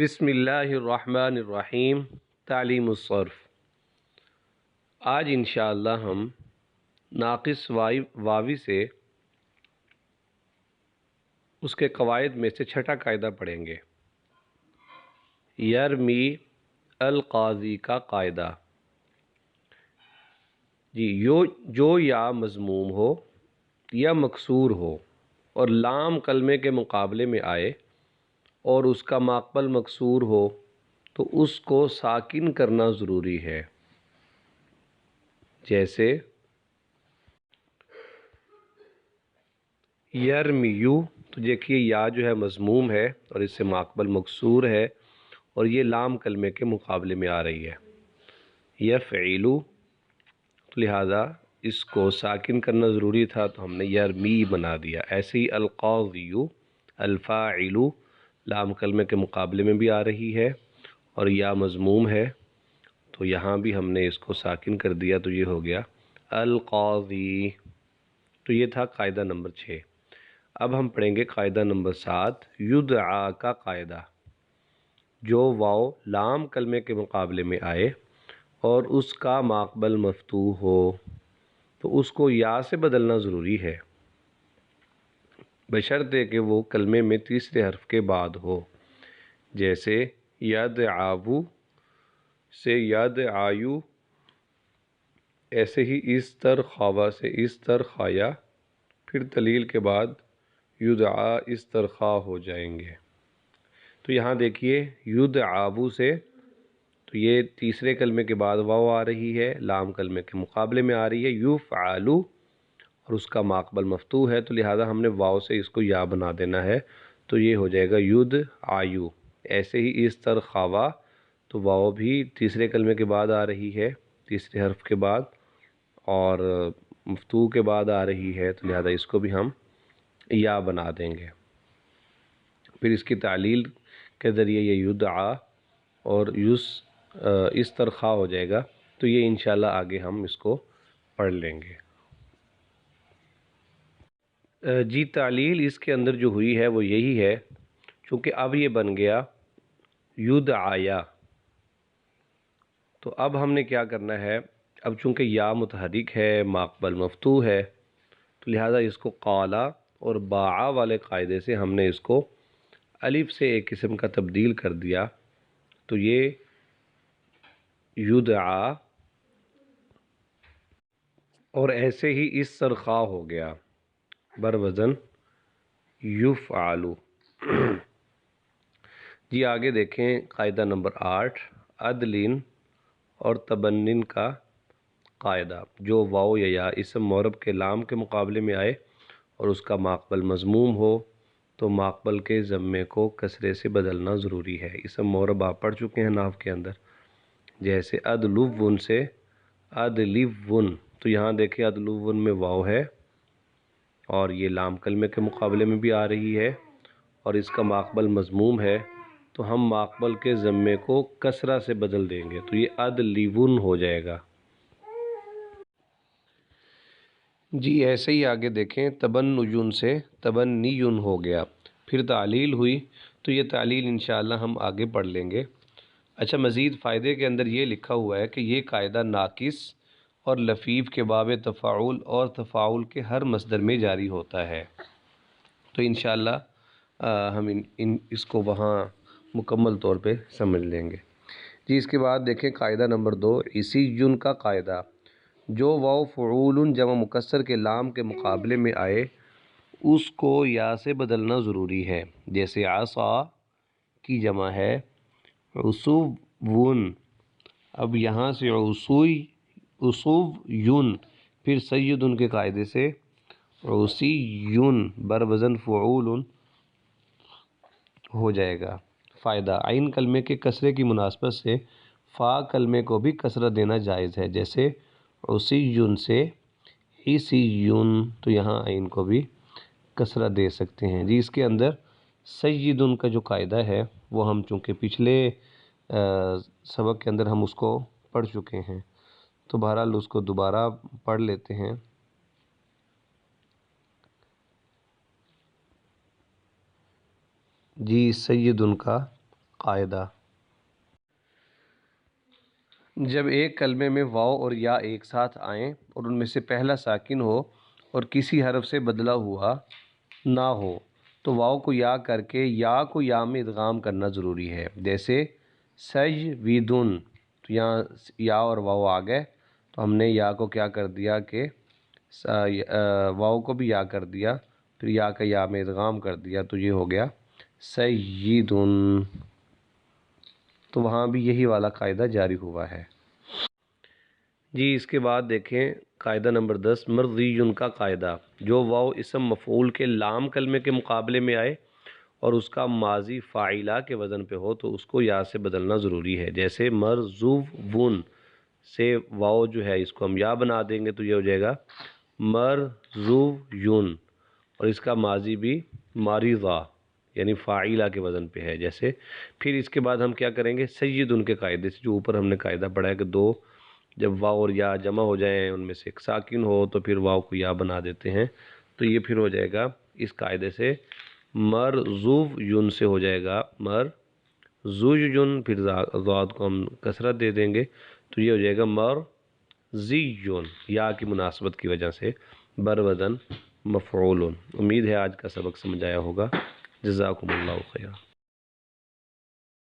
بسم اللہ الرحمن الرحیم۔ تعلیم الصرف۔ آج انشاءاللہ ہم ناقص واوی سے اس کے قواعد میں سے چھٹا قاعدہ پڑھیں گے۔ یرمی القاضی کا قاعدہ۔ جی جو یا مضموم ہو یا مکسور ہو اور لام کلمے کے مقابلے میں آئے اور اس کا ماقبل مکسور ہو تو اس کو ساکن کرنا ضروری ہے۔ جیسے یرمیو، تو دیکھیے یا جو ہے مضموم ہے اور اس سے ماقبل مکسور ہے اور یہ لام کلمے کے مقابلے میں آ رہی ہے۔ یفعلو، تو لہذا اس کو ساکن کرنا ضروری تھا تو ہم نے یرمی بنا دیا۔ ایسے ہی القاضیو، الفاعلو لام کلمے کے مقابلے میں بھی آ رہی ہے اور یا مضموم ہے تو یہاں بھی ہم نے اس کو ساکن کر دیا تو یہ ہو گیا القاضی۔ تو یہ تھا قاعدہ نمبر 6۔ اب ہم پڑھیں گے قاعدہ نمبر 7، یدعا کا قاعدہ۔ جو واو لام کلمے کے مقابلے میں آئے اور اس کا ماقبل مفتوح ہو تو اس کو یا سے بدلنا ضروری ہے، بشرطے کہ وہ کلمے میں تیسرے حرف کے بعد ہو۔ جیسے یدعو سے یدعایو، ایسے ہی استرخاوا سے استرخایا، پھر تلیل کے بعد یدعا استرخا ہو جائیں گے۔ تو یہاں دیکھیے یدعو سے تو یہ تیسرے کلمے کے بعد واو آ رہی ہے، لام کلمے کے مقابلے میں آ رہی ہے یفعلو اور اس کا ماقبل مفتوح ہے تو لہٰذا ہم نے واو سے اس کو یا بنا دینا ہے تو یہ ہو جائے گا یدعایو۔ ایسے ہی استرخاوا تو واو بھی تیسرے کلمے کے بعد آ رہی ہے، تیسرے حرف کے بعد اور مفتوح کے بعد آ رہی ہے تو لہذا اس کو بھی ہم یا بنا دیں گے۔ پھر اس کی تعلیل کے ذریعے یہ یدعا اور استرخا ہو جائے گا تو یہ انشاءاللہ آگے ہم اس کو پڑھ لیں گے۔ جی تعلیل اس کے اندر جو ہوئی ہے وہ یہی ہے، چونکہ اب یہ بن گیا یدعایا تو اب ہم نے کیا کرنا ہے، اب چونکہ یا متحرک ہے ماقبل مفتوح ہے تو لہٰذا اس کو قالا اور باعا والے قاعدے سے ہم نے اس کو الف سے ایک قسم کا تبدیل کر دیا تو یہ یدعا اور ایسے ہی استرخا ہو گیا بر وزن یفعلو۔ جی آگے دیکھیں قاعدہ نمبر 8، عدلن اور تبنن کا قاعدہ۔ جو واو یا اسم معرب کے لام کے مقابلے میں آئے اور اس کا ماقبل مضموم ہو تو ماقبل کے ضمے کو کسرے سے بدلنا ضروری ہے۔ اسم معرب آپ پڑھ چکے ہیں نحو کے اندر، جیسے ادلون سے ادلیون، تو یہاں دیکھیں ادلون میں واو ہے اور یہ لام کلمے کے مقابلے میں بھی آ رہی ہے اور اس کا ماقبل مضموم ہے تو ہم ماقبل کے ضمے کو کسرہ سے بدل دیں گے تو یہ ادلیون ہو جائے گا۔ جی ایسے ہی آگے دیکھیں تبنیون سے تبنیون ہو گیا، پھر تعلیل ہوئی تو یہ تعلیل انشاءاللہ ہم آگے پڑھ لیں گے۔ اچھا، مزید فائدے کے اندر یہ لکھا ہوا ہے کہ یہ قاعدہ ناقص اور لفیف کے باب تفاعل اور تفاعل کے ہر مصدر میں جاری ہوتا ہے، تو انشاءاللہ ہم اس کو وہاں مکمل طور پہ سمجھ لیں گے۔ جی اس کے بعد دیکھیں قاعدہ نمبر 2، عیسیٌ کا قاعدہ۔ جو واو فعول جمع مکسر کے لام کے مقابلے میں آئے اس کو یا سے بدلنا ضروری ہے۔ جیسے عصا کی جمع ہے عصوٌ، اب یہاں سے عصوٌ پھر سیدٌ کے قاعدے سے عصیٌ بر وزن فعول ہو جائے گا۔ فائدہ، عین کلمے کے کسرے کی مناسبت سے فا کلمے کو بھی کسرہ دینا جائز ہے، جیسے عصیٌ سے عیسیٌ، تو یہاں عین کو بھی کسرہ دے سکتے ہیں۔ جی اس کے اندر سیدٌ کا جو قاعدہ ہے وہ ہم چونکہ پچھلے سبق کے اندر ہم اس کو پڑھ چکے ہیں تو بہرحال اس کو دوبارہ پڑھ لیتے ہیں۔ جی سیدٌ کا قاعدہ، جب ایک کلمے میں واو اور یا ایک ساتھ آئیں اور ان میں سے پہلا ساکن ہو اور کسی حرف سے بدلا ہوا نہ ہو تو واو کو یا کر کے یا کو یا میں ادغام کرنا ضروری ہے۔ جیسے سجویدن، تو یہاں یا اور واو آ گئے تو ہم نے یا کو کیا کر دیا کہ واو کو بھی یا کر دیا، پھر یا کا یا میں ادغام کر دیا، تو یہ ہو گیا سیدن۔ تو وہاں بھی یہی والا قاعدہ جاری ہوا ہے جی۔ اس کے بعد دیکھیں قاعدہ نمبر 10 مرضی کا قاعدہ، جو واو اسم مفعول کے لام کلمے کے مقابلے میں آئے اور اس کا ماضی فاعلہ کے وزن پہ ہو تو اس کو یا سے بدلنا ضروری ہے۔ جیسے مرزوون سے واو جو ہے اس کو ہم یا بنا دیں گے تو یہ ہو جائے گا مرزویون، اور اس کا ماضی بھی ماریضہ یعنی فاعلہ کے وزن پہ ہے۔ جیسے پھر اس کے بعد ہم کیا کریں گے، سیدن کے قاعدے سے، جو اوپر ہم نے قاعدہ پڑھا ہے کہ دو جب واو اور یا جمع ہو جائیں ان میں سے ایک ساکن ہو تو پھر واو کو یا بنا دیتے ہیں، تو یہ پھر ہو جائے گا اس قاعدے سے مرزویون سے ہو جائے گا مرزویون، پھر ضاد کو ہم کسرت دے دیں گے تو یہ ہو جائے گا مرزیون، یا کی مناسبت کی وجہ سے بر وزن مفعول۔ امید ہے آج کا سبق سمجھ آیا ہوگا۔ جزاکم اللہ خیر۔